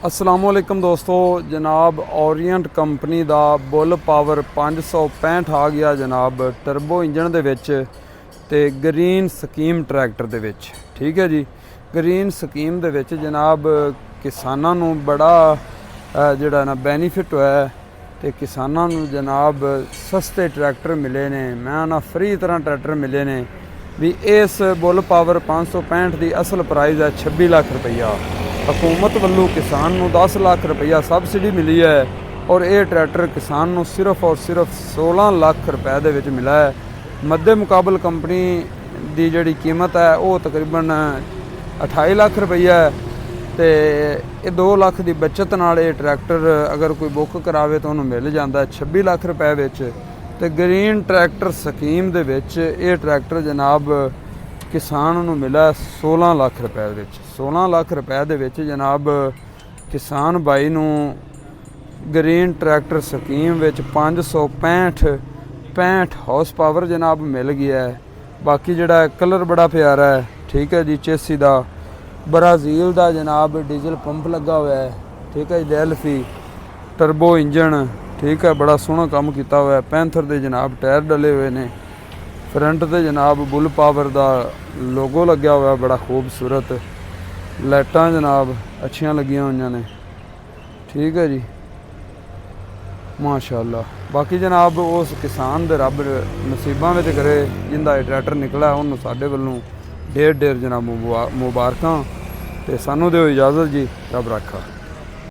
अस्सलामुअलैकुम दोस्तों, जनाब ओरिएंट कंपनी का बुल पावर 565 आ गया जनाब टर्बो इंजन दे विच ते ग्रीन स्कीम ट्रैक्टर दे विच। ठीक है जी, ग्रीन स्कीम दे विच जनाब किसानां नूं बड़ा जिहड़ा ना बेनीफिट होया ते किसानां नूं जनाब सस्ते ट्रैक्टर मिले ने। मैं ना फ्री तरह ट्रैक्टर मिले ने भी। इस बुल पावर 565 की असल प्राइस है 26 लाख रुपया। हुकूमत वालों किसान नूं 10 लाख रुपया सबसिडी मिली है और ये ट्रैक्टर किसान नूं सिर्फ और सिर्फ 16 लाख रुपए दे विच मिला है। मध्य मुकाबल कंपनी की जिहड़ी कीमत है वो तकरीबन 28 लाख रुपया है तो ये 2 लाख की बचत नाल ये ट्रैक्टर अगर कोई बुक करावे तो उन्होंने मिल जाता है 26 लाख रुपए विच। ते ग्रीन ट्रैक्टर स्कीम दे विच ये ट्रैक्टर जनाब किसान नूं मिला 16 लाख रुपए दे विच। 16 लाख रुपए दे विच जनाब किसान भाई नूं green tractor scheme which 565 horse power जनाब मिल गया है। बाकी जिहड़ा कलर बड़ा प्यारा है। ठीक है जी, चेसी दा ब्राज़ील दा जनाब डीजल पंप लगा हुआ है। ठीक है जी, डेल्फी टर्बो इंजन। ठीक है, बड़ा सोहना काम किया हुआ है। पैंथर दे जनाब टायर डले हुए ने। फ्रंट ते जनाब बुल पावर का लोगो लग्या हुआ बड़ा खूबसूरत। लाइटां जनाब अच्छियां लगियां हुई ने। ठीक है जी, माशाअल्लाह। बाकी जनाब उस किसान दे रब नसीबां विच करे जिंदा ये ट्रैक्टर निकला उन्होंने साडे वल्लों ढेर ढेर जनाब मुबारकां ते सानू दिओ इजाज़त जी। रब रखा।